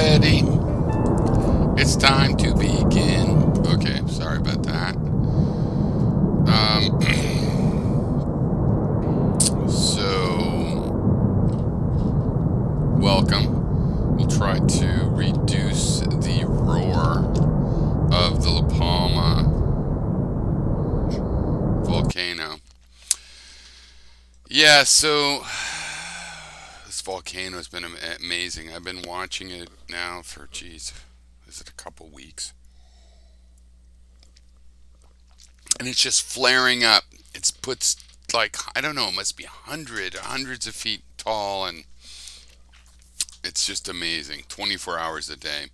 ready. It's time to begin. Okay, sorry about that. So, welcome. We'll try to reduce the roar of the La Palma volcano. Yeah, so this volcano has been amazing. I've been watching it now for, geez, is it a couple weeks? And it's just flaring up. It's puts like I don't know, it must be hundreds of feet tall, and it's just amazing. 24 hours a day.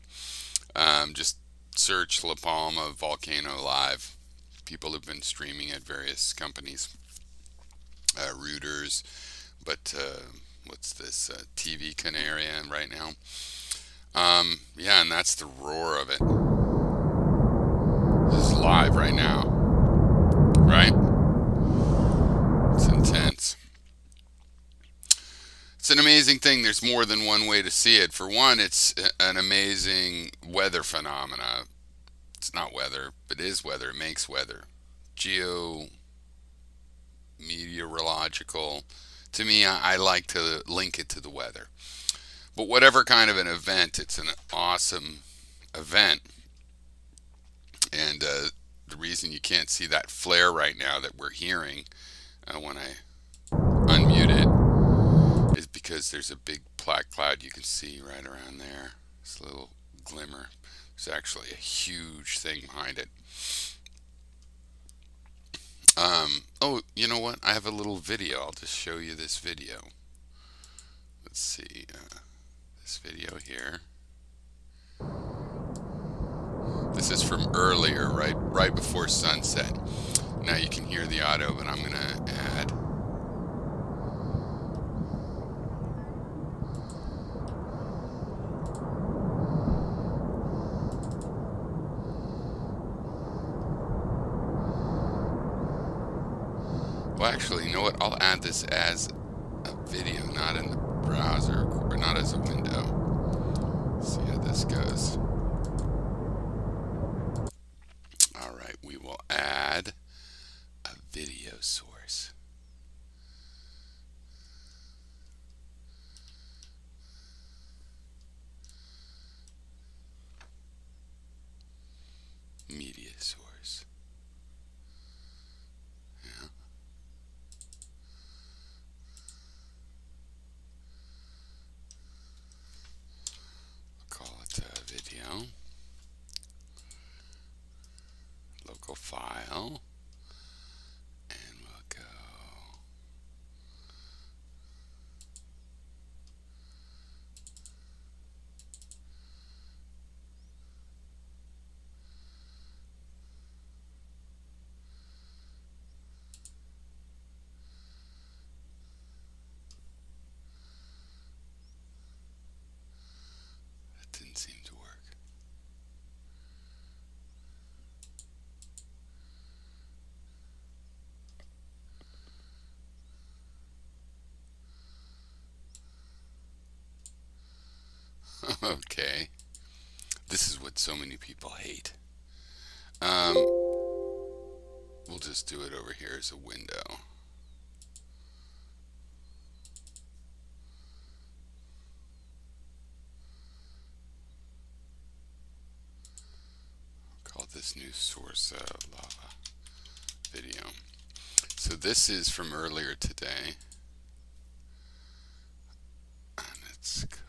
Just search La Palma volcano live. People have been streaming at various companies, routers, but what's this TV Canaria right now? Yeah, and that's the roar of it. This is live right now, right? It's intense. It's an amazing thing. There's more than one way to see it. For one, it's an amazing weather phenomena. It's not weather, but it is weather. It makes weather. Geo meteorological. To me, I like to link it to the weather. But whatever kind of an event, it's an awesome event. And the reason you can't see that flare right now that we're hearing when I unmute it is because there's a big black cloud you can see right around there. This little glimmer. There's actually a huge thing behind it. Oh, you know what? I have a little video. I'll just show you this video. Let's see. This video here. This is from earlier, right before sunset. Now you can hear the audio, but I'm gonna add. Well, actually, you know what? I'll add this as a video, not in the browser, or not as a window. Let's see how this goes. All right, we will add a video source. Media source. Yeah. Call it a video. Local file. And we'll go. That didn't seem to work. Okay. This is what so many people hate. We'll just do it over here as a window. Call this new source lava video. So this is from earlier today. And it's called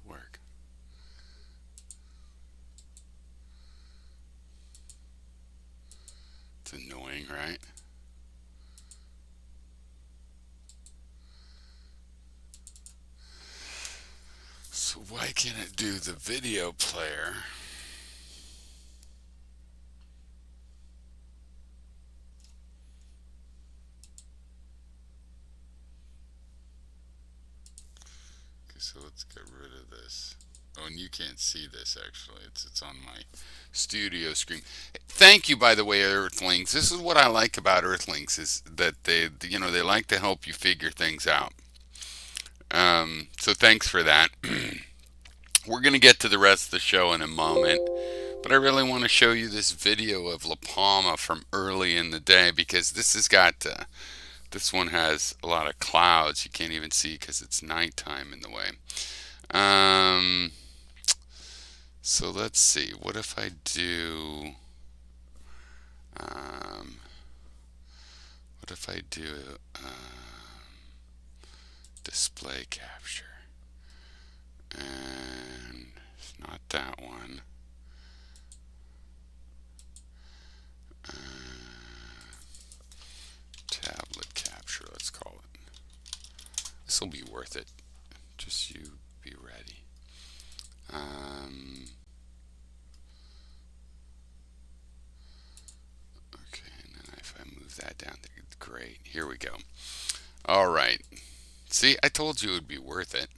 work? It's annoying, right? So why can't it do the video player? Okay, so let's get rid of this. Oh, and you can't see this actually. It's on my studio screen. Thank you, by the way, Earthlings. This is what I like about Earthlings is that they like to help you figure things out. So thanks for that. We're gonna get to the rest of the show in a moment, but I really want to show you this video of La Palma from early in the day because this one has a lot of clouds you can't even see because it's nighttime in the way. Um, so let's see. What if I do? Um, what if I do display capture? And it's not that one. Uh, tablet capture, let's call it. This will be worth it. Just you be ready. Okay, and then if I move that down, great. Here we go. All right. See, I told you it would be worth it.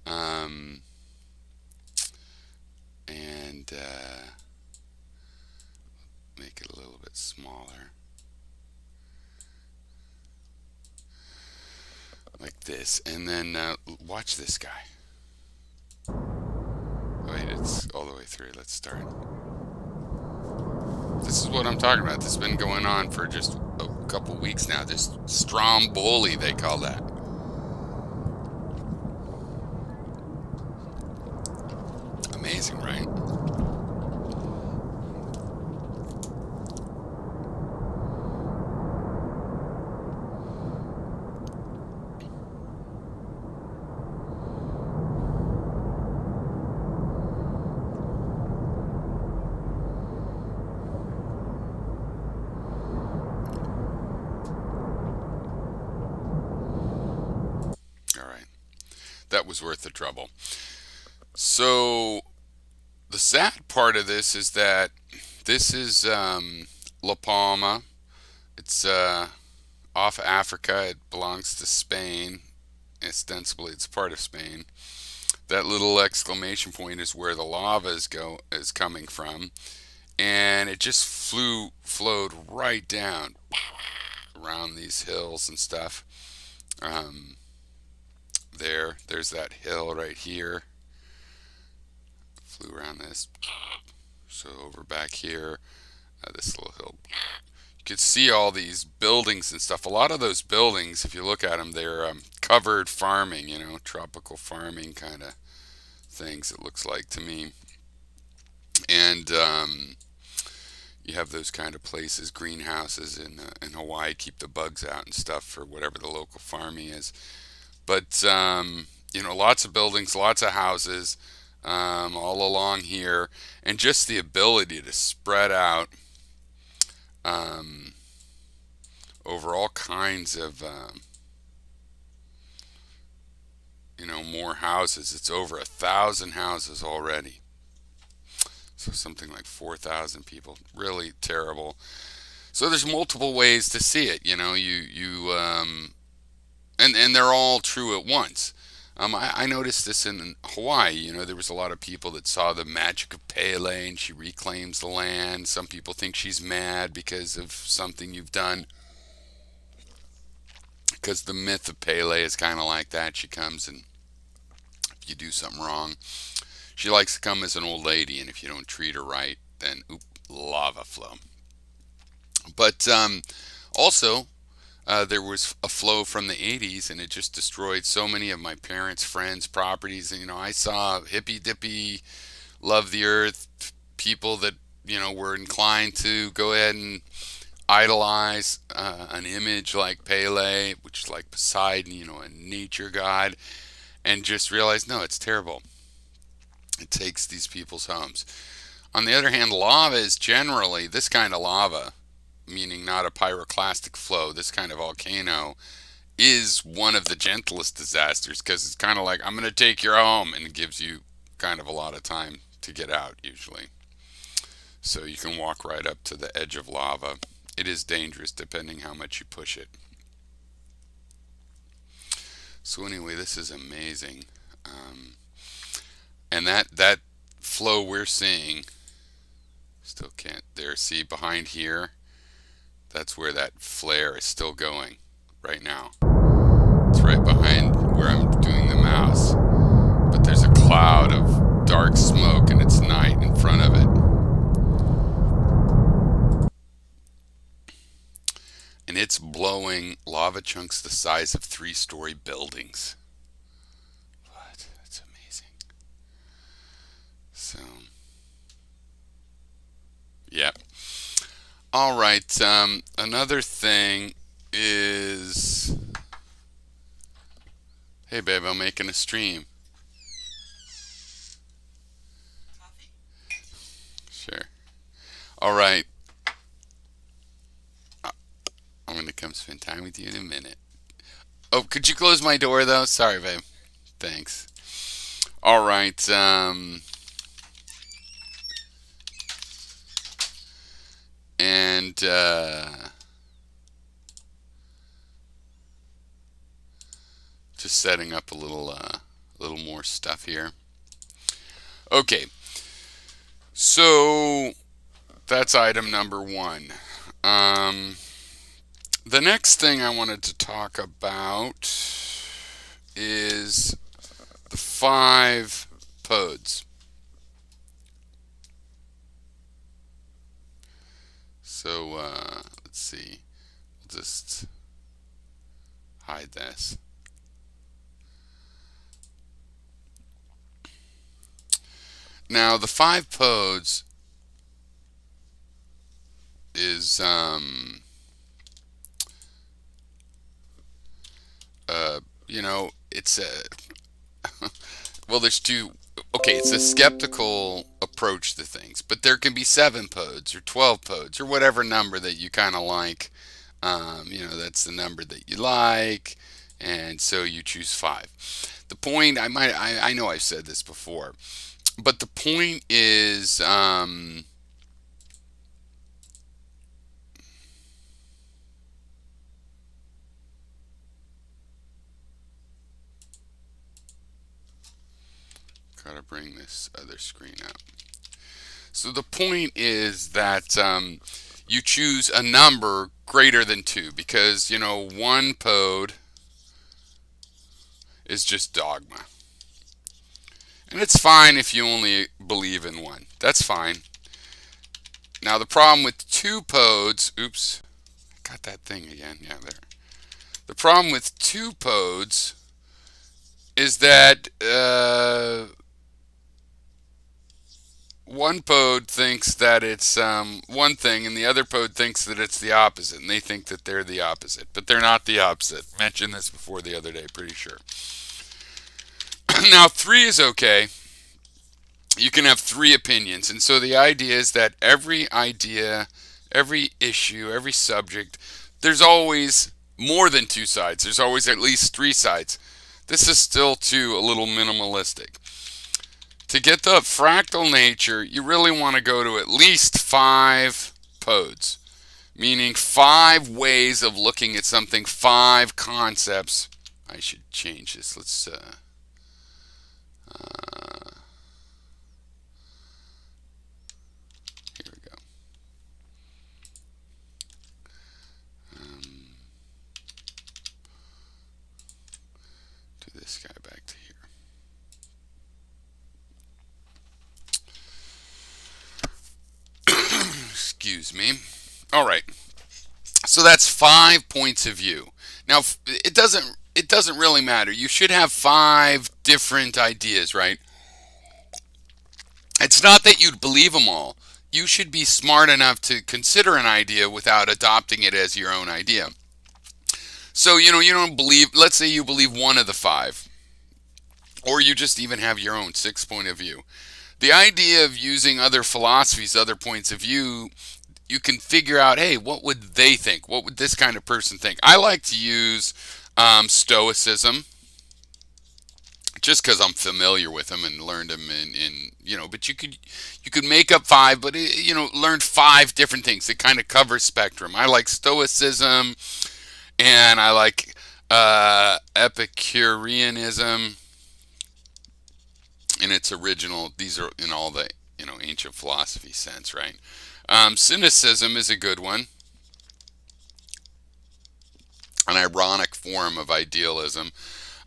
Um, and make it a little bit smaller. Like this. And then watch this guy. Wait, it's all the way through. Let's start. This is what I'm talking about. This has been going on for just a couple weeks now. This Stromboli, they call that. Amazing, right? All right. That was worth the trouble. So, the sad part of this is that this is La Palma. It's off Africa. It belongs to Spain. Ostensibly, it's part of Spain. That little exclamation point is where the lava is coming from, and it just flowed right down around these hills and stuff. Um, there's that hill right here. Flew around this. So over back here, this little hill. You could see all these buildings and stuff. A lot of those buildings, if you look at them, they're covered farming, tropical farming kind of things, it looks like to me. And you have those kind of places, greenhouses in Hawaii, keep the bugs out and stuff for whatever the local farming is. But, lots of buildings, lots of houses all along here, and just the ability to spread out um, over all kinds of, more houses. It's over 1,000 houses already. So something like 4,000 people. Really terrible. So there's multiple ways to see it. And they're all true at once. I noticed this in Hawaii. There was a lot of people that saw the magic of Pele and she reclaims the land. Some people think she's mad because of something you've done. Because the myth of Pele is kind of like that. She comes and if you do something wrong, she likes to come as an old lady, and if you don't treat her right, then lava flow. But also, there was a flow from the 80s, and it just destroyed so many of my parents' friends' properties. And, I saw hippy dippy, love the earth people that, were inclined to go ahead and idolize an image like Pele, which is like Poseidon, a nature god. and just realize, no, it's terrible. It takes these people's homes. On the other hand, lava is generally this kind of lava, meaning not a pyroclastic flow, this kind of volcano is one of the gentlest disasters because it's kind of like, I'm going to take your home, and it gives you kind of a lot of time to get out, usually. So you can walk right up to the edge of lava. It is dangerous depending how much you push it. So anyway, this is amazing. Um, and that flow we're seeing, still can't there see behind here, that's where that flare is still going right now. It's right behind where I'm doing the mouse. But there's a cloud of dark smoke and it's night in front of it. And it's blowing lava chunks the size of 3-story buildings. What? That's amazing. So, yeah. All right. Another thing is, hey babe, I'm making a stream. Sure. All right. I'm gonna come spend time with you in a minute. Oh, could you close my door though? Sorry, babe. Thanks. All right. And just setting up a little more stuff here. Okay. So that's item number one. The next thing I wanted to talk about is the 5 pods. So let's see. We'll just hide this. Now the 5 pods is it's a well, there's two. Okay, it's a skeptical approach to things, but there can be 7 pods or 12 pods or whatever number that you kind of like. That's the number that you like, and so you choose 5. The point, I know I've said this before, but the point is, gotta bring this other screen up. So the point is that you choose a number greater than 2 because, one pod is just dogma. And it's fine if you only believe in one. That's fine. Now the problem with 2 pods, oops, I got that thing again. Yeah, there. The problem with 2 pods is that one pod thinks that it's one thing, and the other pod thinks that it's the opposite, and they think that they're the opposite, but they're not the opposite. Mentioned this before the other day, pretty sure. Now 3 is okay. You can have 3 opinions, and so the idea is that every idea, every issue, every subject, there's always more than 2 sides. There's always at least 3 sides. This is still too a little minimalistic. To get the fractal nature, you really want to go to at least 5 pods, meaning 5 ways of looking at something, 5 concepts. I should change this. Let's here we go. Do this guy back to here. Excuse me. All right. So that's 5 points of view. Now it doesn't really matter. You should have 5 different ideas, right? It's not that you'd believe them all. You should be smart enough to consider an idea without adopting it as your own idea. So, you don't believe, let's say you believe one of the 5. or you just even have your own sixth point of view. The idea of using other philosophies, other points of view, you can figure out, hey, what would they think? What would this kind of person think? I like to use Stoicism just because I'm familiar with them and learned them but you could make up five, but learn five different things. It kind of covers spectrum. I like Stoicism, and I like Epicureanism in its original. These are in all the ancient philosophy sense, right? Cynicism is a good one, an ironic form of idealism.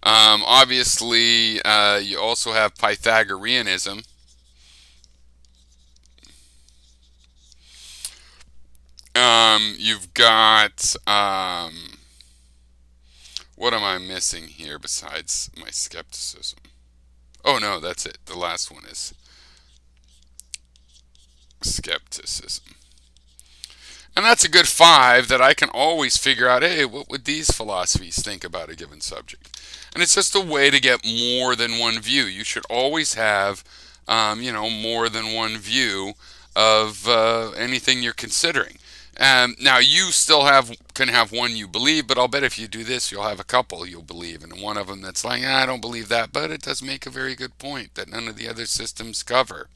Obviously, you also have Pythagoreanism. You've got what am I missing here besides my skepticism? Oh no, that's it. The last one is skepticism. And that's a good five that I can always figure out, hey, what would these philosophies think about a given subject? And it's just a way to get more than one view. You should always have, more than one view of anything you're considering. Now you still can have one you believe, but I'll bet if you do this, you'll have a couple you'll believe, and one of them that's like, I don't believe that, but it does make a very good point that none of the other systems cover.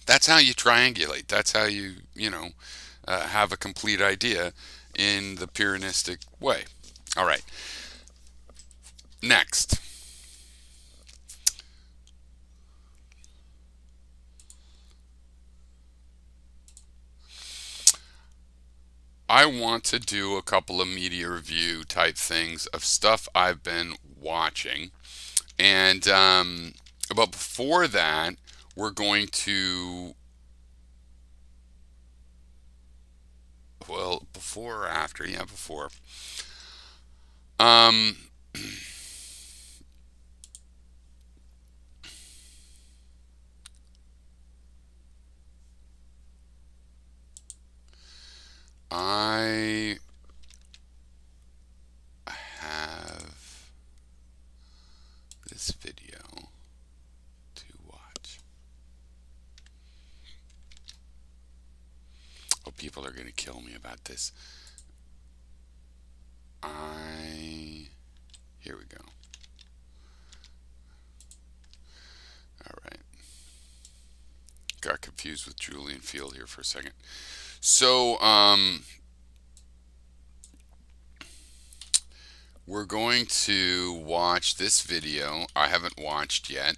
That's how you triangulate. That's how you have a complete idea in the Pyrrhonistic way. All right. Next, I want to do a couple of media review type things of stuff I've been watching. And but before that, we're going to, well, before or after? Yeah, before. Um, I have this video to watch. Oh, people are going to kill me about this. Here we go. All right. Got confused with Julian Field here for a second. So, we're going to watch this video I haven't watched yet,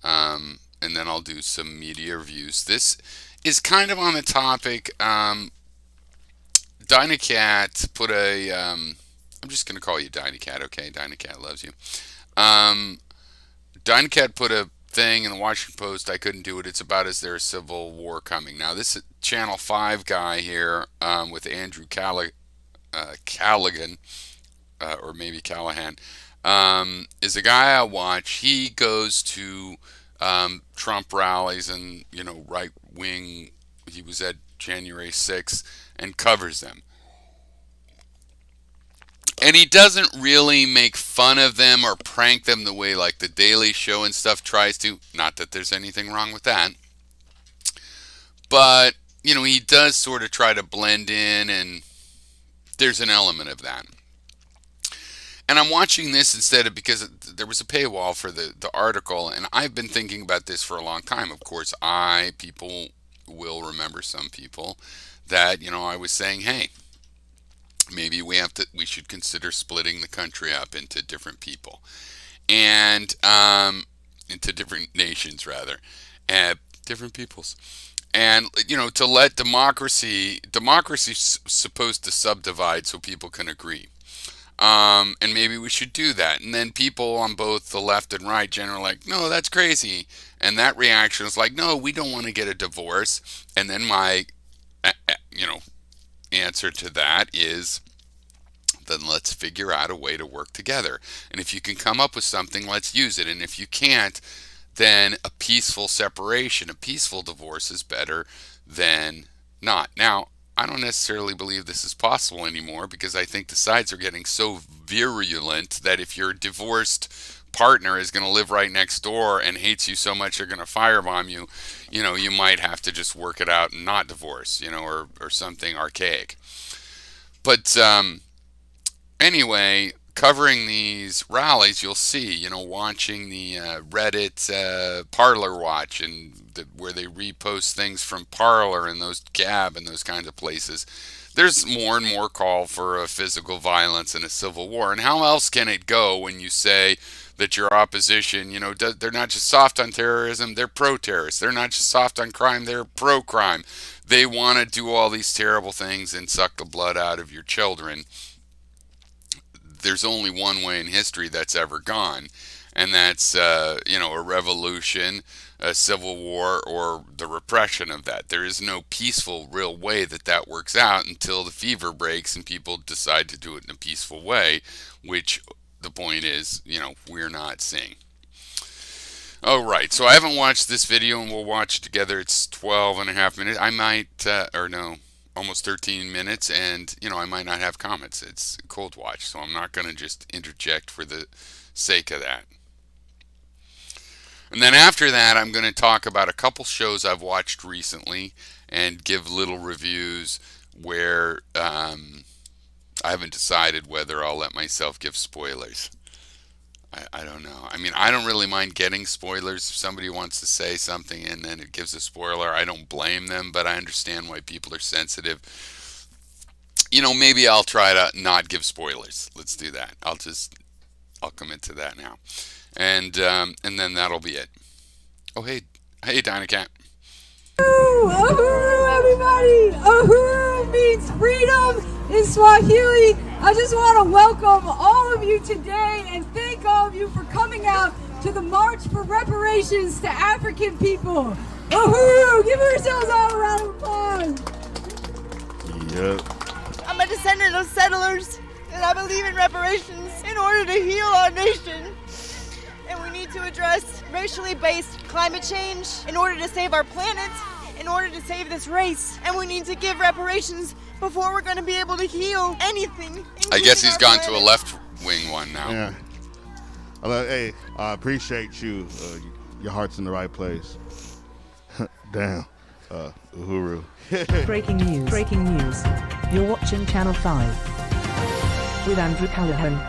and then I'll do some media reviews. This is kind of on the topic. Dynacat put I'm just going to call you Dynacat, okay? Dynacat loves you. Um, Dynacat put a thing in the Washington Post. I couldn't do it. It's about is there a civil war coming? Now, this Channel 5 guy here with Andrew Callaghan, or maybe Callahan, is a guy I watch. He goes to Trump rallies and right wing. He was at January 6th and covers them. And he doesn't really make fun of them or prank them the way like the Daily Show and stuff tries to. Not that there's anything wrong with that, but he does sort of try to blend in, and there's an element of that. And I'm watching this instead of because there was a paywall for the article, and I've been thinking about this for a long time. Of course, people will remember, some people, that I was saying, hey, maybe we should consider splitting the country up into different people, and into different nations rather, and different peoples. And to let democracy's supposed to subdivide so people can agree. And maybe we should do that. And then people on both the left and right generally like, no, that's crazy. And that reaction is like, no, we don't want to get a divorce. And then my, answer to that is, then let's figure out a way to work together. And if you can come up with something, let's use it. And if you can't, then a peaceful separation, a peaceful divorce is better than not. Now, I don't necessarily believe this is possible anymore because I think the sides are getting so virulent that if your divorced partner is going to live right next door and hates you so much they're going to firebomb you, you might have to just work it out and not divorce, or something archaic. But anyway, covering these rallies, you'll see, watching the Reddit Parlor Watch where they repost things from Parlor and those Gab and those kinds of places. There's more and more call for a physical violence and a civil war. And how else can it go when you say that your opposition, they're not just soft on terrorism, they're pro-terrorist. They're not just soft on crime, they're pro-crime. They want to do all these terrible things and suck the blood out of your children. There's only one way in history that's ever gone, and that's a revolution, a civil war, or the repression of that. There is no peaceful, real way that works out until the fever breaks and people decide to do it in a peaceful way, which the point is, we're not seeing. All right, so I haven't watched this video, and we'll watch it together. It's 12 and a half minutes. I might, almost 13 minutes, and I might not have comments. It's a cold watch, so I'm not going to just interject for the sake of that. And then after that, I'm going to talk about a couple shows I've watched recently and give little reviews where I haven't decided whether I'll let myself give spoilers. I don't know. I mean, I don't really mind getting spoilers. If somebody wants to say something and then it gives a spoiler, I don't blame them, but I understand why people are sensitive. Maybe I'll try to not give spoilers. Let's do that. I'll commit to that now. And then that'll be it. Oh, hey, Dynacat. Uhuru, everybody! Uhuru means freedom in Swahili. I just want to welcome all of you today and thank all of you for coming out to the March for Reparations to African People. Uhuru! Give yourselves all a round of applause. Yep. I'm a descendant of settlers, and I believe in reparations in order to heal our nation. And we need to address racially based climate change in order to save our planet, in order to save this race. And we need to give reparations before we're going to be able to heal anything. I guess he's gone to a left-wing one now. Yeah. Hey, I appreciate you. Your heart's in the right place. Damn. Uhuru. Breaking news. You're watching Channel 5 with Andrew Callahan.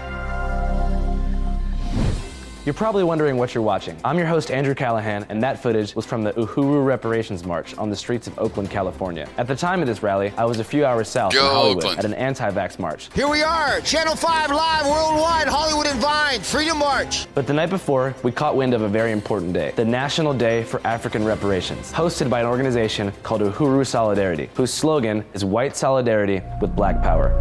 You're probably wondering what you're watching. I'm your host, Andrew Callahan, and that footage was from the Uhuru Reparations March on the streets of Oakland, California. At the time of this rally, I was a few hours south from Hollywood Oakland. at an anti-vax march. Here we are, Channel 5 live worldwide, Hollywood and Vine, Freedom March. But the night before, we caught wind of a very important day, the National Day for African Reparations, hosted by an organization called Uhuru Solidarity, whose slogan is white solidarity with black power.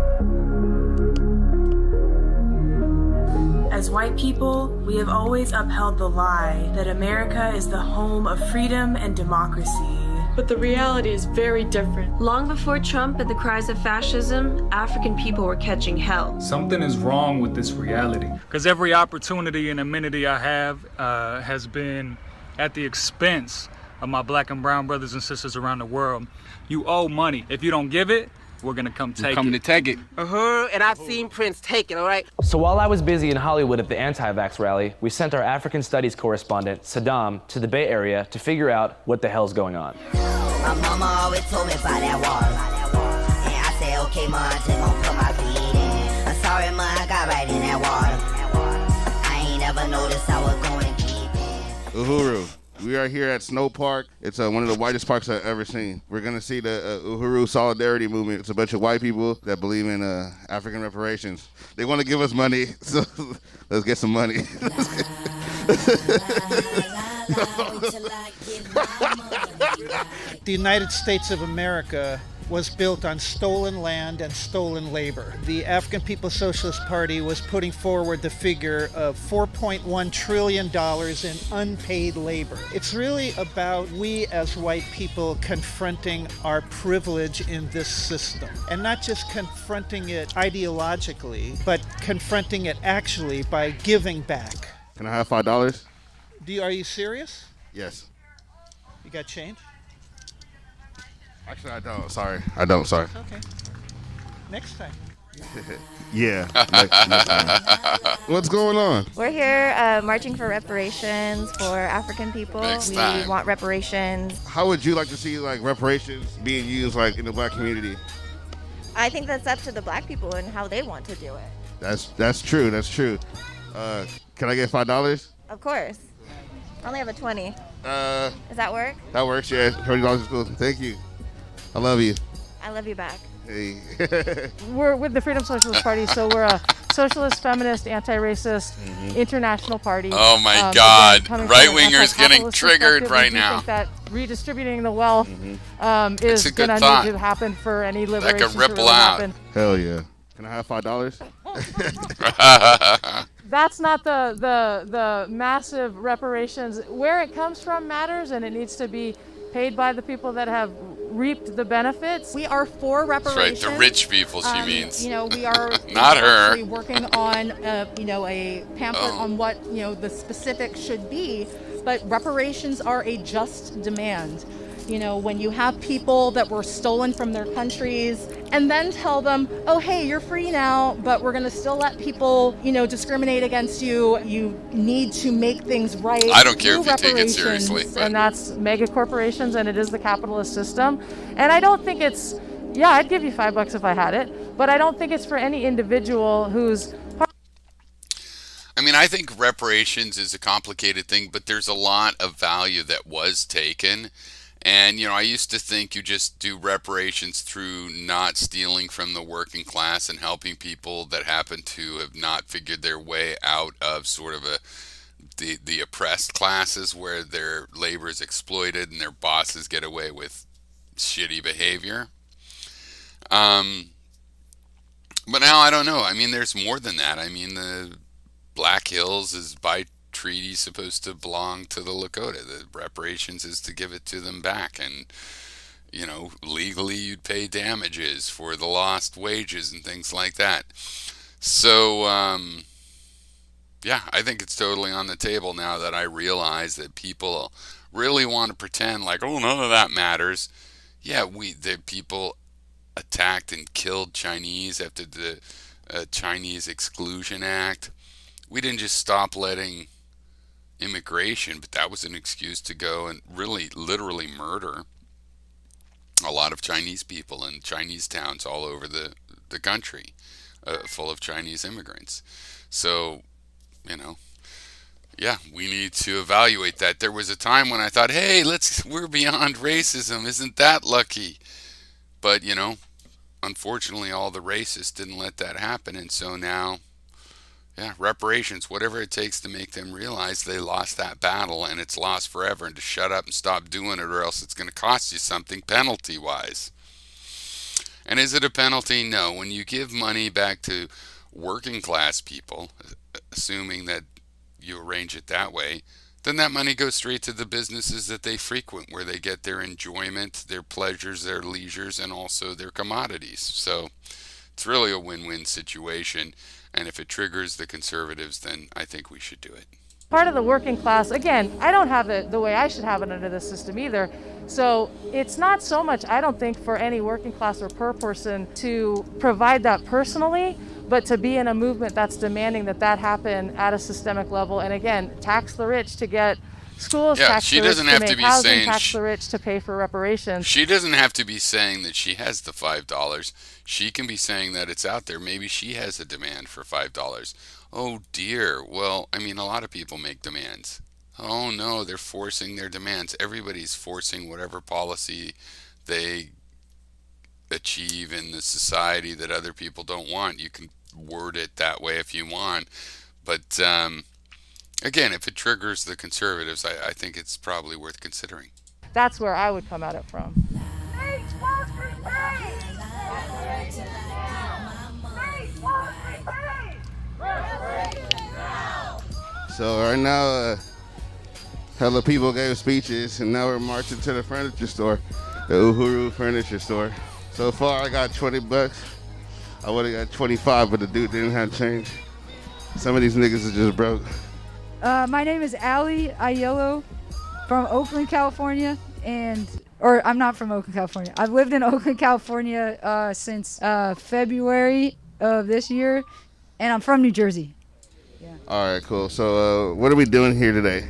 As white people, we have always upheld the lie that America is the home of freedom and democracy. But the reality is very different. Long before Trump and the cries of fascism, African people were catching hell. Something is wrong with this reality. Because every opportunity and amenity I have has been at the expense of my black and brown brothers and sisters around the world. You owe money. If you don't give it, we're gonna come take it. Coming to take it. And I've seen Prince take it, all right? So while I was busy in Hollywood at the anti-vax rally, we sent our African studies correspondent, Saddam, to the Bay Area to figure out what the hell's going on. My mama always told me about that water. And I said, okay, ma, I'm just gonna put my feet in. I'm sorry, ma, I got right in that water. I ain't ever noticed I was going deep in. Uhuru. We are here at Snow Park. It's one of the whitest parks I've ever seen. We're going to see the Uhuru Solidarity Movement. It's a bunch of white people that believe in African reparations. They want to give us money, so let's get some money. The United States of America was built on stolen land and stolen labor. The African People's Socialist Party was putting forward the figure of $4.1 trillion in unpaid labor. It's really about we as white people confronting our privilege in this system. And not just confronting it ideologically, but confronting it actually by giving back. Can I have $5? Are you serious? Yes. You got change? Actually, I don't. Sorry. I don't. Sorry. Okay. Next time. Yeah. Next time. What's going on? We're here marching for reparations for African people. We want reparations. How would you like to see like reparations being used like in the black community? I think that's up to the black people and how they want to do it. That's true. That's true. Can I get $5? Of course. I only have a 20. Does that work? That works. Yeah, $20 is cool. Thank you. I love you. I love you back. Hey. We're with the Freedom Socialist Party, so we're a socialist, feminist, anti-racist, international party. Oh my God! Again, Right-wingers getting triggered right we now. think that redistributing the wealth is going to need to happen for any liberation that could ripple to really out. happen. Hell yeah. Can I have $5? That's not the massive reparations. Where it comes from matters, and it needs to be paid by the people that have reaped the benefits. We are for reparations. That's right, the rich people she means. You know, we are not her. Actually working on a pamphlet on what the specifics should be, but reparations are a just demand. You know, when you have people that were stolen from their countries and then tell them, oh, hey, you're free now, but we're going to still let people, discriminate against you. You need to make things right. I don't care if you take it seriously. But. And that's mega corporations, and it is the capitalist system. And I don't think it's, I'd give you $5 if I had it, but I don't think it's for any individual who's I think reparations is a complicated thing, but there's a lot of value that was taken. And, I used to think you just do reparations through not stealing from the working class and helping people that happen to have not figured their way out of sort of the oppressed classes where their labor is exploited and their bosses get away with shitty behavior. But now I don't know. There's more than that. The Black Hills is by treaty supposed to belong to the Lakota. The reparations is to give it to them back, and legally you'd pay damages for the lost wages and things like that. So I think it's totally on the table now that I realize that people really want to pretend like, oh, none of that matters. The people attacked and killed Chinese after the Chinese Exclusion Act. We didn't just stop letting immigration, but that was an excuse to go and really literally murder a lot of Chinese people in Chinese towns all over the country, full of Chinese immigrants. So, we need to evaluate that. There was a time when I thought, hey, we're beyond racism. Isn't that lucky? But, unfortunately, all the racists didn't let that happen. And so now, reparations, whatever it takes to make them realize they lost that battle and it's lost forever, and to shut up and stop doing it, or else it's going to cost you something penalty-wise. And is it a penalty? No. When you give money back to working class people, assuming that you arrange it that way, then that money goes straight to the businesses that they frequent, where they get their enjoyment, their pleasures, their leisures, and also their commodities. So it's really a win-win situation. And if it triggers the conservatives, then I think we should do it. part of the working class. Again, I don't have it the way I should have it under the system either. So it's not so much, I don't think, for any working class or poor person to provide that personally, but to be in a movement that's demanding that that happen at a systemic level. And again, tax the rich to get schools, tax the rich to make housing, tax the rich to pay for reparations. She doesn't have to be saying that she has the $5. She can be saying that it's out there. Maybe she has a demand for $5. Oh dear. Well, I mean, a lot of people make demands. Oh no, they're forcing their demands. Everybody's forcing whatever policy they achieve in the society that other people don't want. You can word it that way if you want. But again, if it triggers the conservatives, I think it's probably worth considering. That's where I would come at it from. So right now, hella people gave speeches, and now we're marching to the furniture store, the Uhuru furniture store. So far, I got $20. I would have got 25, but the dude didn't have change. Some of these niggas is just broke. My name is Allie Aiello from Oakland, California, I'm not from Oakland, California. I've lived in Oakland, California since February of this year, and I'm from New Jersey. Yeah. All right, cool. So what are we doing here today?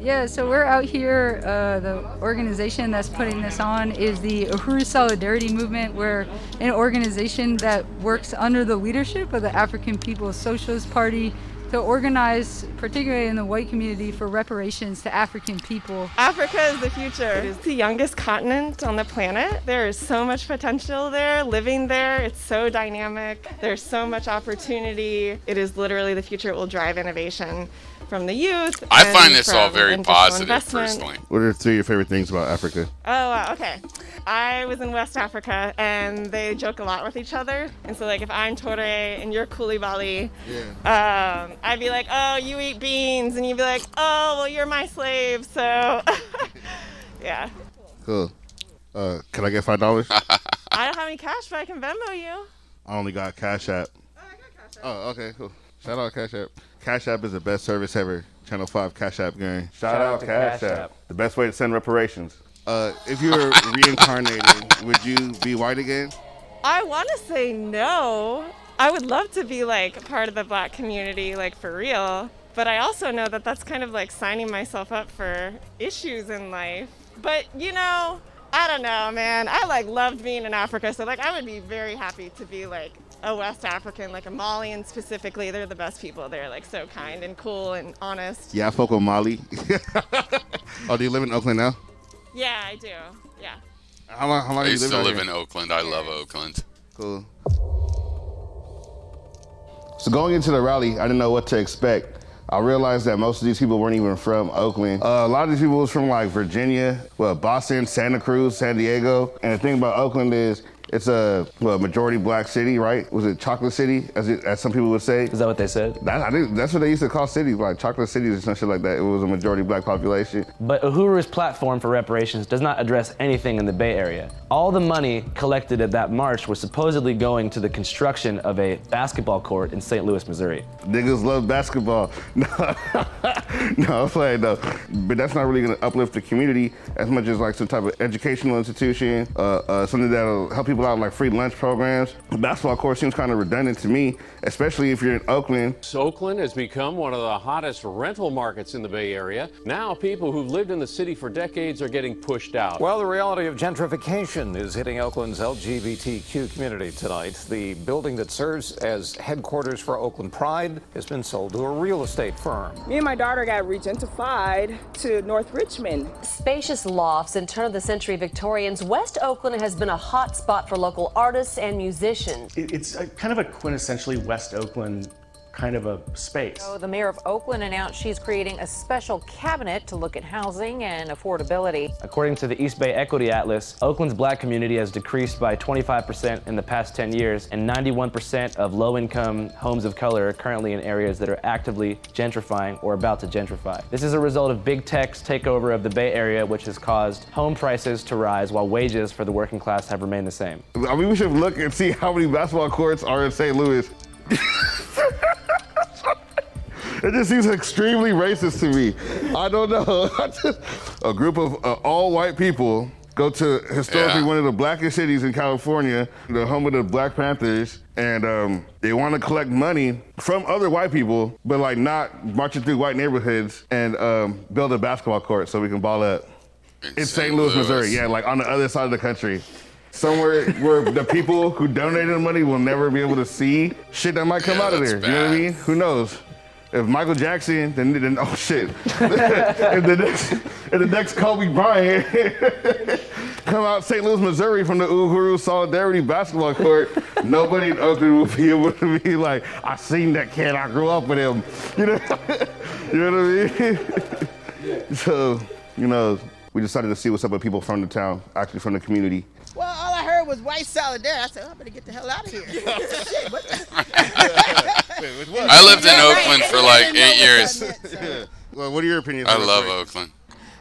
Yeah, so we're out here. The organization that's putting this on is the Uhuru Solidarity Movement. We're an organization that works under the leadership of the African People's Socialist Party to organize, particularly in the white community, for reparations to African people. Africa is the future. It is the youngest continent on the planet. There is so much potential there, living there. It's so dynamic. There's so much opportunity. It is literally the future. It will drive innovation from the youth. I find this all very positive, personally. What are 3 of your favorite things about Africa? Oh, wow, okay. I was in West Africa, and they joke a lot with each other. And so, like, if I'm Tore and you're Koulibaly, I'd be like, oh, you eat beans. And you'd be like, oh, well, you're my slave. So, yeah. Cool. Can I get $5? I don't have any cash, but I can Venmo you. I only got Cash App. Oh, I got Cash App. Oh, okay, cool. Shout out Cash App. Cash App is the best service ever. Channel 5 Cash App gang. Shout out Cash App. The best way to send reparations. If you were reincarnated, would you be white again? I want to say no. I would love to be like part of the black community, like for real. But I also know that that's kind of like signing myself up for issues in life. But you know, I don't know, man. I like loved being in Africa, so like I would be very happy to be like a West African, like a Malian specifically. They're the best people. They're like so kind and cool and honest. Yeah, I fuck with Mali. Oh, do you live in Oakland now? Yeah, I do. Yeah. How long I you used to live here? in Oakland. I love Oakland. Cool. So going into the rally, I didn't know what to expect. I realized that most of these people weren't even from Oakland. A lot of these people was from like Virginia, Boston, Santa Cruz, San Diego. And the thing about Oakland is it's a majority black city, right? Was it Chocolate City, as some people would say? Is that what they said? I think that's what they used to call cities, like Chocolate Cities or some shit like that. It was a majority black population. But Uhuru's platform for reparations does not address anything in the Bay Area. All the money collected at that march was supposedly going to the construction of a basketball court in St. Louis, Missouri. Niggas love basketball. No, I'm playing though. But that's not really gonna uplift the community as much as like some type of educational institution, something that'll help people out, like free lunch programs. The basketball court seems kind of redundant to me, especially if you're in Oakland. Oakland has become one of the hottest rental markets in the Bay Area. Now people who've lived in the city for decades are getting pushed out. Well, the reality of gentrification is hitting Oakland's LGBTQ community tonight. The building that serves as headquarters for Oakland Pride has been sold to a real estate firm. Me and my daughter got regentified to North Richmond. Spacious lofts and turn-of-the-century Victorians, West Oakland has been a hot spot for local artists and musicians. It's kind of a quintessentially West Oakland kind of a space. So the mayor of Oakland announced she's creating a special cabinet to look at housing and affordability. According to the East Bay Equity Atlas, Oakland's black community has decreased by 25% in the past 10 years, and 91% of low-income homes of color are currently in areas that are actively gentrifying or about to gentrify. This is a result of big tech's takeover of the Bay Area, which has caused home prices to rise while wages for the working class have remained the same. I mean, we should look and see how many basketball courts are in St. Louis. It just seems extremely racist to me. I don't know. A group of all white people go to historically one of the blackest cities in California, the home of the Black Panthers, and they want to collect money from other white people, but like not marching through white neighborhoods and build a basketball court so we can ball up. In St. Louis, Missouri, yeah, like on the other side of the country. Somewhere where the people who donated the money will never be able to see shit that might come out of there. Bad. You know what I mean? Who knows? If Michael Jackson, then oh shit. if the next Kobe Bryant come out St. Louis, Missouri from the Uhuru Solidarity basketball court, nobody in Oakland will be able to be like, I seen that kid, I grew up with him. You know what I mean? So, you know, we decided to see what's up with people from the town, actually from the community. Well, all I heard was white solidarity. I said, I better get the hell out of here. Shit, what the? I lived in Oakland for like 8 years. Well, what are your opinions? I love Oakland.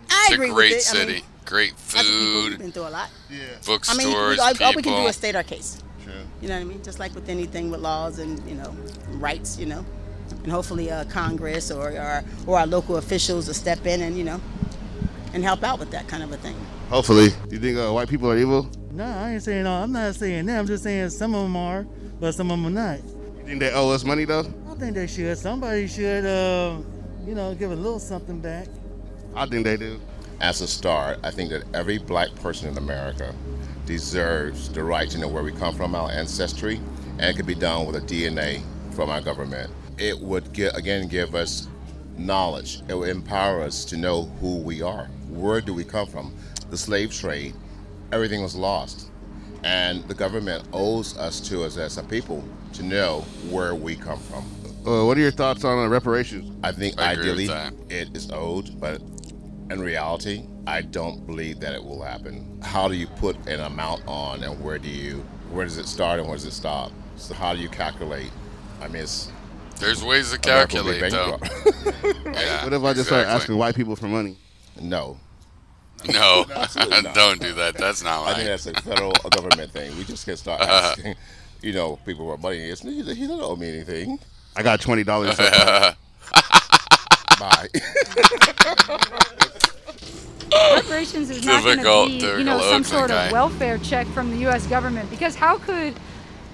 I It's agree a great with it. city. I mean, Great food. We've been through a lot. Yeah. Bookstores, all people. we can do is state our case. Sure. You know what I mean? Just like with anything with laws and, you know, rights, you know. And hopefully Congress or our local officials will step in and, you know, and help out with that kind of a thing. Hopefully. You think white people are evil? No, I ain't saying all. I'm not saying that. I'm just saying some of them are, but some of them are not. You think they owe us money though? I think they should. Somebody should, give a little something back. I think they do. As a start, I think that every black person in America deserves the right to know where we come from, our ancestry, and it could be done with a DNA from our government. It would give us knowledge. It would empower us to know who we are. Where do we come from? The slave trade, everything was lost. And the government owes us as a people to know where we come from. What are your thoughts on reparations? I think ideally it is owed, but in reality, I don't believe that it will happen. How do you put an amount on, and where does it start and where does it stop? So how do you calculate? I mean, there's ways to calculate though. Yeah, what if I just start asking white people for money? No. No, not. Don't do that. That's not right. I think that's a federal government thing. We just can start asking, people for money. He don't owe me anything. I got $20. Bye. Reparations is not going to be, some sort of welfare check from the U.S. government, because how could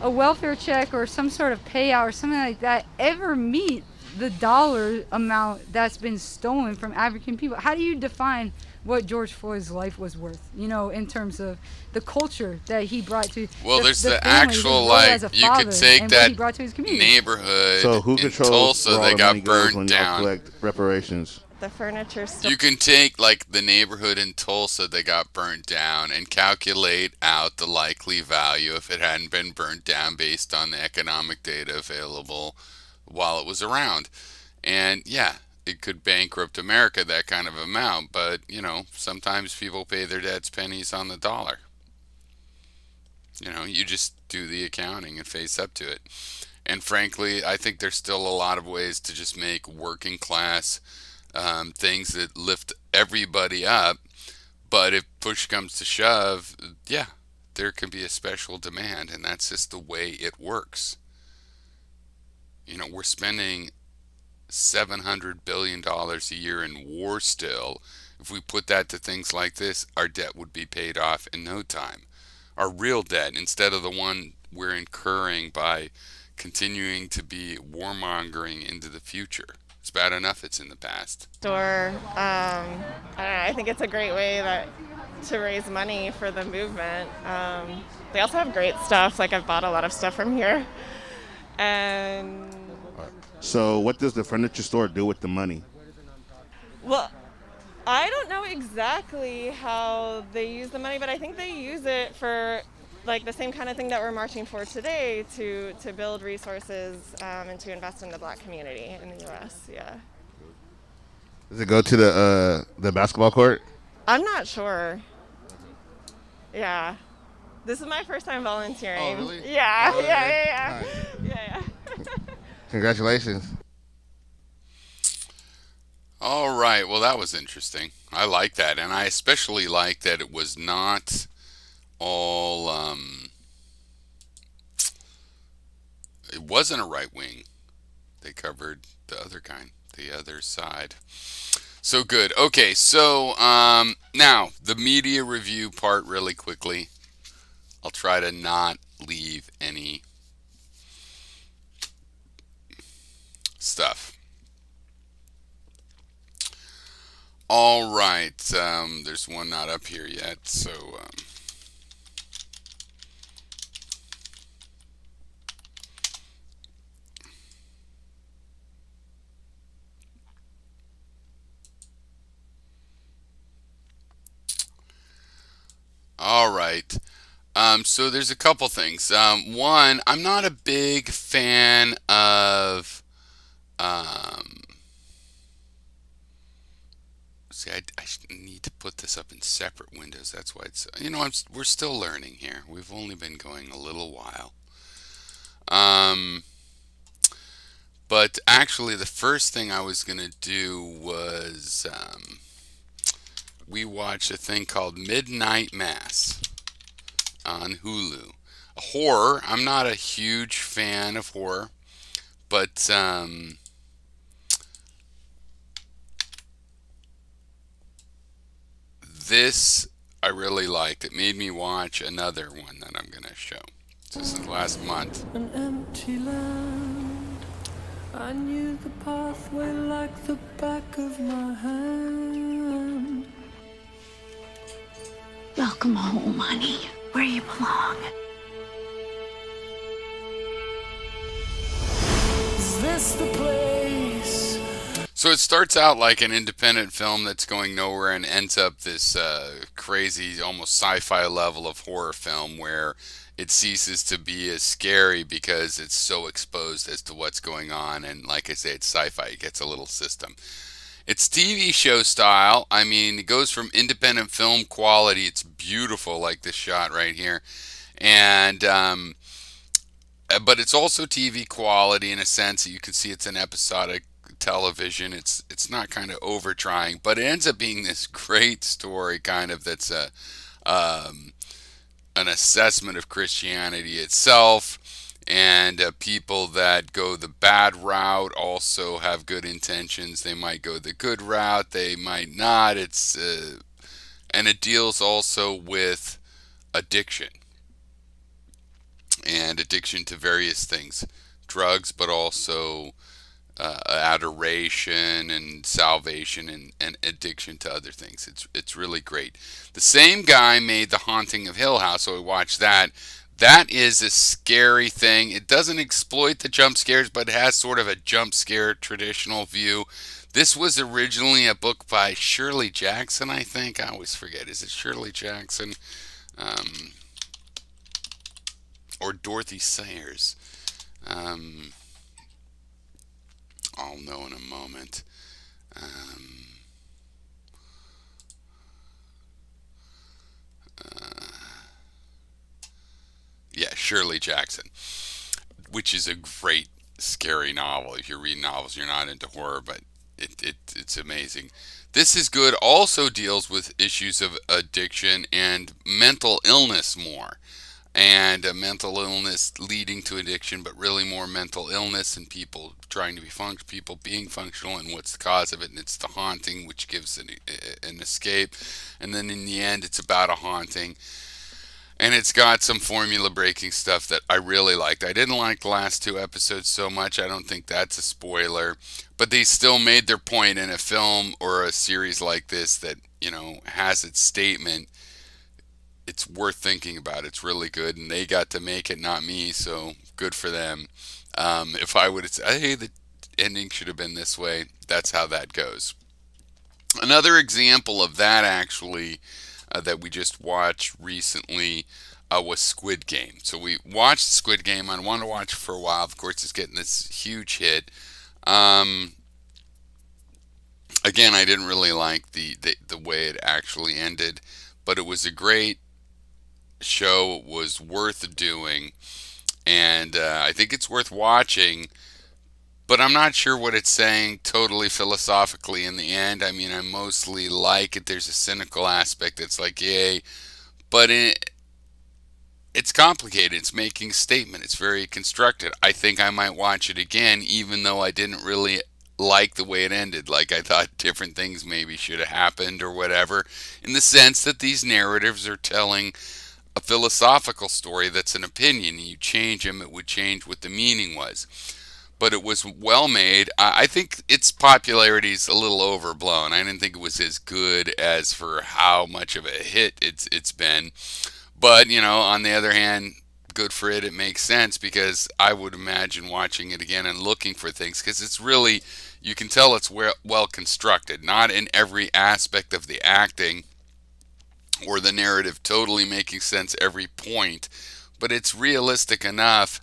a welfare check or some sort of payout or something like that ever meet the dollar amount that's been stolen from African people? How do you define what George Floyd's life was worth, in terms of the culture that he brought to there's the family, actual, you could take that to neighborhood so who in controls Tulsa that got burnt down. Collect reparations? The furniture store. You can take the neighborhood in Tulsa that got burnt down and calculate out the likely value if it hadn't been burnt down based on the economic data available while it was around. And yeah, it could bankrupt America, that kind of amount, but sometimes people pay their debts pennies on the dollar. You just do the accounting and face up to it. And frankly, I think there's still a lot of ways to just make working class things that lift everybody up. But if push comes to shove, yeah, there can be a special demand, and that's just the way it works. We're spending $700 billion a year in war still. If we put that to things like this, our debt would be paid off in no time. Our real debt, instead of the one we're incurring by continuing to be warmongering into the future. It's bad enough it's in the past. Store, I don't know, I think it's a great way to raise money for the movement. They also have great stuff. I've bought a lot of stuff from here. And so what does the furniture store do with the money? Well, I don't know exactly how they use the money, but I think they use it for the same kind of thing that we're marching for today, to build resources and to invest in the black community in the U.S. Yeah. Does it go to the basketball court? I'm not sure. Yeah. This is my first time volunteering. Oh, really? Yeah, oh, yeah. Nice. Yeah. Congratulations. All right. Well, that was interesting. I like that. And I especially like that it was not all, it wasn't a right wing. They covered the other kind, the other side. So good. Okay. So, now the media review part really quickly. I'll try to not leave any stuff. All right, there's one not up here yet, so all right. So there's a couple things. One, I'm not a big fan of see, I need to put this up in separate windows. That's why it's, we're still learning here. We've only been going a little while. But actually, the first thing I was going to do was we watched a thing called Midnight Mass on Hulu. A horror. I'm not a huge fan of horror, but this I really liked. It made me watch another one that I'm going to show. This is last month. An empty land. I knew the pathway like the back of my hand. Welcome home, honey, where you belong. Is this the place? So it starts out like an independent film that's going nowhere and ends up this crazy, almost sci-fi level of horror film where it ceases to be as scary because it's so exposed as to what's going on. And like I say, it's sci-fi. It gets a little system. It's TV show style. I mean, it goes from independent film quality. It's beautiful, like this shot right here. And but it's also TV quality in a sense that you can see it's an episodic television. It's not kind of over trying, but it ends up being this great story kind of that's an assessment of Christianity itself, and people that go the bad route also have good intentions. They might go the good route, they might not. It's and it deals also with addiction and addiction to various things, drugs, but also adoration and salvation and addiction to other things. It's really great. The same guy made The Haunting of Hill House, so we watched that. That is a scary thing. It doesn't exploit the jump scares, but it has sort of a jump scare traditional view. This was originally a book by Shirley Jackson, I think. I always forget. Is it Shirley Jackson? Or Dorothy Sayers? I'll know in a moment. Yeah, Shirley Jackson, which is a great scary novel. If you're reading novels, you're not into horror, but it's amazing. This is good. Also deals with issues of addiction and mental illness more. And mental illness leading to addiction, but really more mental illness and people trying to be people being functional and what's the cause of it. And it's the haunting, which gives an escape. And then in the end, it's about a haunting. And it's got some formula breaking stuff that I really liked. I didn't like the last two episodes so much. I don't think that's a spoiler. But they still made their point in a film or a series like this that, you know, has its statement. It's worth thinking about. It's really good, and they got to make it, not me, so good for them. If I would have said, hey, the ending should have been this way, that's how that goes. Another example of that, actually, that we just watched recently was Squid Game. So we watched Squid Game. I wanted to watch it for a while. Of course, it's getting this huge hit. Again, I didn't really like the way it actually ended, but it was a great show. It was worth doing, and I think it's worth watching, but I'm not sure what it's saying totally philosophically in the end. I mean, I mostly like it. There's a cynical aspect that's like, yay, but it's complicated. It's making a statement. It's very constructed. I think I might watch it again, even though I didn't really like the way it ended. Like, I thought different things maybe should have happened or whatever, in the sense that these narratives are telling a philosophical story that's an opinion. You change them, it would change what the meaning was. But it was well made. I think its popularity is a little overblown. I didn't think it was as good as for how much of a hit it's been. But, you know, on the other hand, good for it. It makes sense, because I would imagine watching it again and looking for things, because it's really, you can tell it's well constructed. Not in every aspect of the acting or the narrative totally making sense every point, but it's realistic enough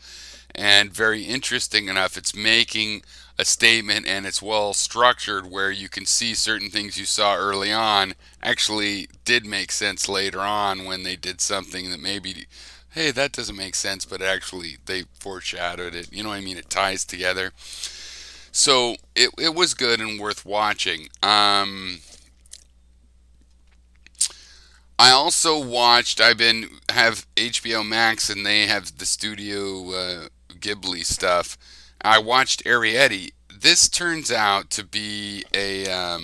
and very interesting enough. It's making a statement, and it's well structured where you can see certain things you saw early on actually did make sense later on when they did something that maybe, hey, that doesn't make sense, but actually they foreshadowed it. You know what I mean? It ties together. So it was good and worth watching. I also watched, have HBO Max, and they have the Studio Ghibli stuff. I watched Arrietty. This turns out to be a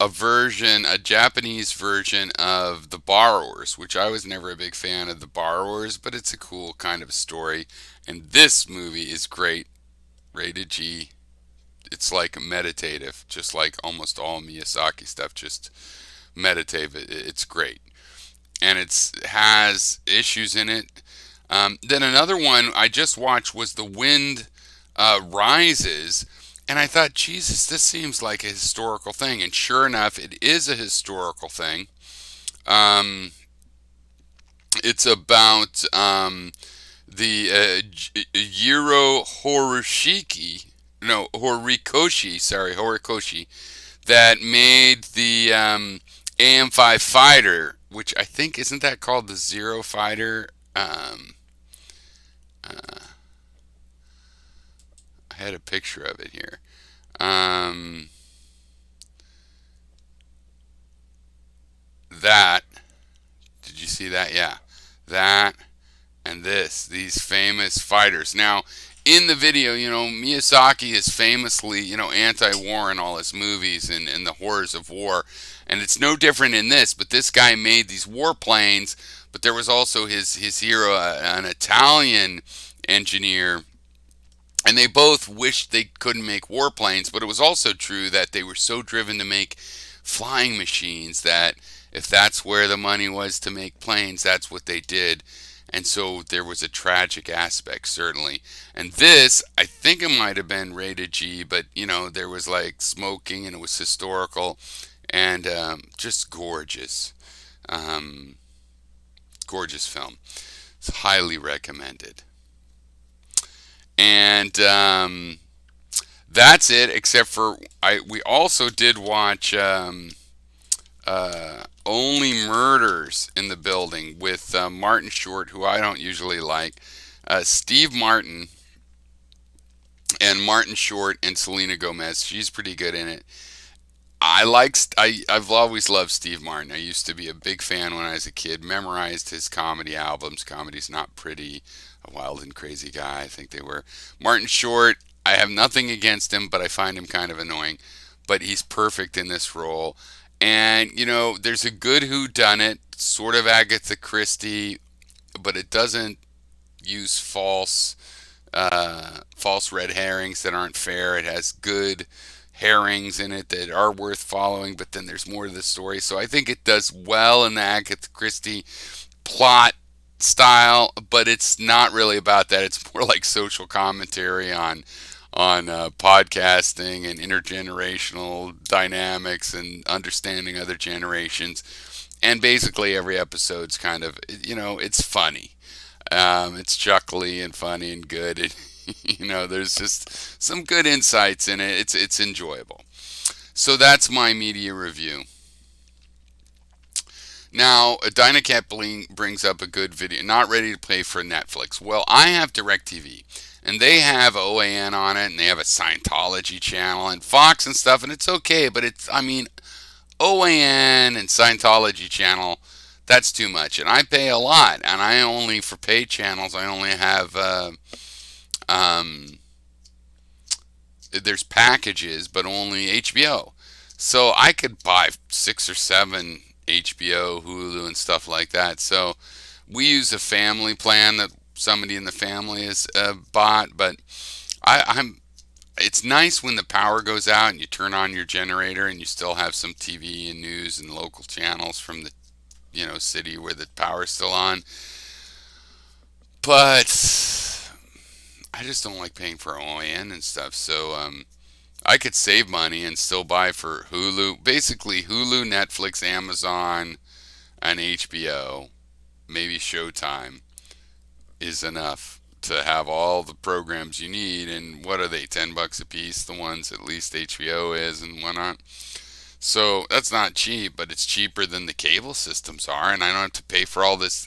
a Japanese version of The Borrowers, which I was never a big fan of The Borrowers, but it's a cool kind of story. And this movie is great, rated G. It's like meditative, just like almost all Miyazaki stuff, just meditative. It's great. And it has issues in it. Then another one I just watched was The Wind Rises, and I thought, Jesus, this seems like a historical thing. And sure enough, it is a historical thing. It's about the Horikoshi, that made the AM5 fighter, which I think, isn't that called the Zero Fighter? I had a picture of it here. That, did you see that? Yeah, that and these famous fighters. Now, in the video, Miyazaki is famously, anti-war in all his movies and the horrors of war. And it's no different in this, but this guy made these warplanes, but there was also his hero, an Italian engineer, and they both wished they couldn't make warplanes, but it was also true that they were so driven to make flying machines that if that's where the money was to make planes, that's what they did. And so there was a tragic aspect, certainly. And this, I think it might have been rated G, but, there was like smoking and it was historical and just gorgeous. Gorgeous film. It's highly recommended. And that's it, except for we also did watch Only Murders in the Building with Martin Short, who I don't usually like, Steve Martin, and Martin Short and Selena Gomez. She's pretty good in it. I've always loved Steve Martin. I used to be a big fan when I was a kid. Memorized his comedy albums. Comedy's Not Pretty, A Wild and Crazy Guy, I think they were. Martin Short, I have nothing against him, but I find him kind of annoying. But he's perfect in this role. And, there's a good whodunit, sort of Agatha Christie, but it doesn't use false red herrings that aren't fair. It has good herrings in it that are worth following, but then there's more to the story. So I think it does well in the Agatha Christie plot style, but it's not really about that. It's more like social commentary on podcasting and intergenerational dynamics and understanding other generations. And basically every episode's kind of, it's funny. It's chuckly and funny and good. There's just some good insights in it. It's enjoyable. So that's my media review. Now, Dynacat brings up a good video. Not ready to pay for Netflix. Well, I have DirecTV, and they have OAN on it, and they have a Scientology channel and Fox and stuff, and it's okay, but OAN and Scientology channel, that's too much. And I pay a lot, and for paid channels, I only have, there's packages, but only HBO. So I could buy 6 or 7 HBO, Hulu, and stuff like that. So we use a family plan that somebody in the family has bought, but it's nice when the power goes out and you turn on your generator and you still have some TV and news and local channels from the city where the power's still on. But I just don't like paying for OAN and stuff. So I could save money and still buy for Hulu. Basically, Hulu, Netflix, Amazon, and HBO, maybe Showtime, is enough to have all the programs you need. And what are they, $10 a piece? The ones at least HBO is and whatnot. So that's not cheap, but it's cheaper than the cable systems are, and I don't have to pay for all this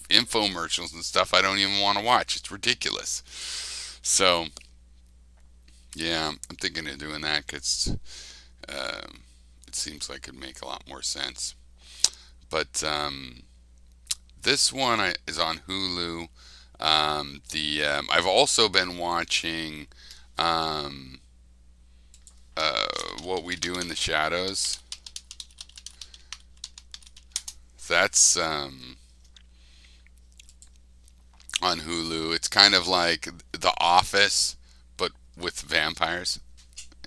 infomercials and stuff I don't even want to watch. It's ridiculous. So yeah, I'm thinking of doing that because it seems like it'd make a lot more sense. But this one is on Hulu. I've also been watching What We Do in the Shadows. That's on Hulu. It's kind of like The Office, but with vampires,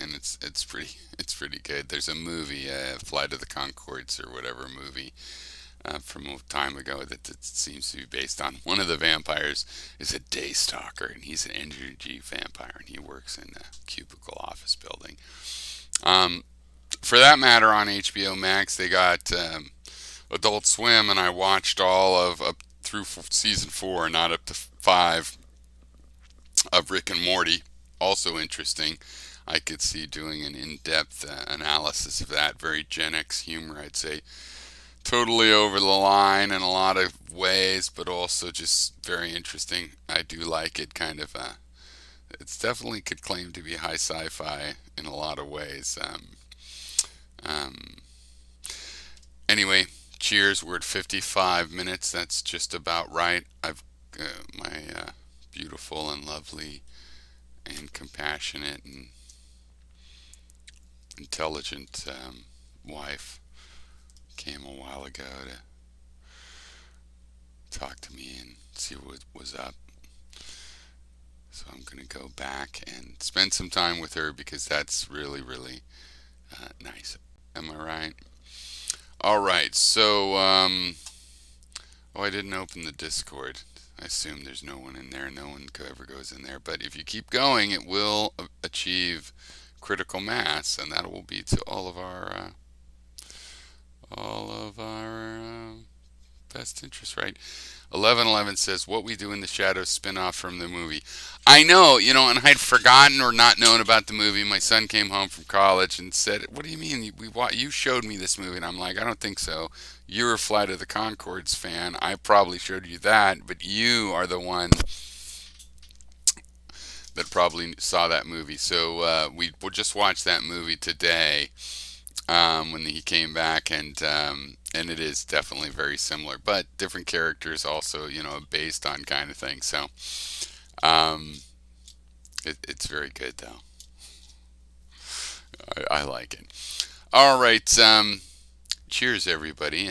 and it's pretty good. There's a movie, Flight of the Conchords or whatever movie from a time ago that seems to be based on. One of the vampires is a day stalker, and he's an energy vampire, and he works in a cubicle office building. For that matter, on HBO Max, they got Adult Swim, and I watched all of up through season 4, not up to 5, of Rick and Morty. Also interesting. I could see doing an in-depth analysis of that. Very Gen X humor, I'd say. Totally over the line in a lot of ways, but also just very interesting. I do like it. Kind of, it's definitely could claim to be high sci-fi in a lot of ways. Anyway, cheers. We're at 55 minutes. That's just about right. I've my beautiful and lovely and compassionate and intelligent wife came a while ago to talk to me and see what was up. So I'm going to go back and spend some time with her because that's really, really nice. Am I right? All right. So, I didn't open the Discord. I assume there's no one in there. No one ever goes in there. But if you keep going, it will achieve critical mass, and that will be to all of our best interest, right? 1111 says, What We Do in the Shadows spin-off from the movie. I know, and I'd forgotten or not known about the movie. My son came home from college and said, what do you mean? You showed me this movie. And I'm like, I don't think so. You're a Flight of the Conchords fan. I probably showed you that, but you are the one that probably saw that movie. So we just watched that movie today when he came back, and it is definitely very similar, but different characters also, based on kind of thing. So it's very good, though. I like it. All right. Cheers, everybody.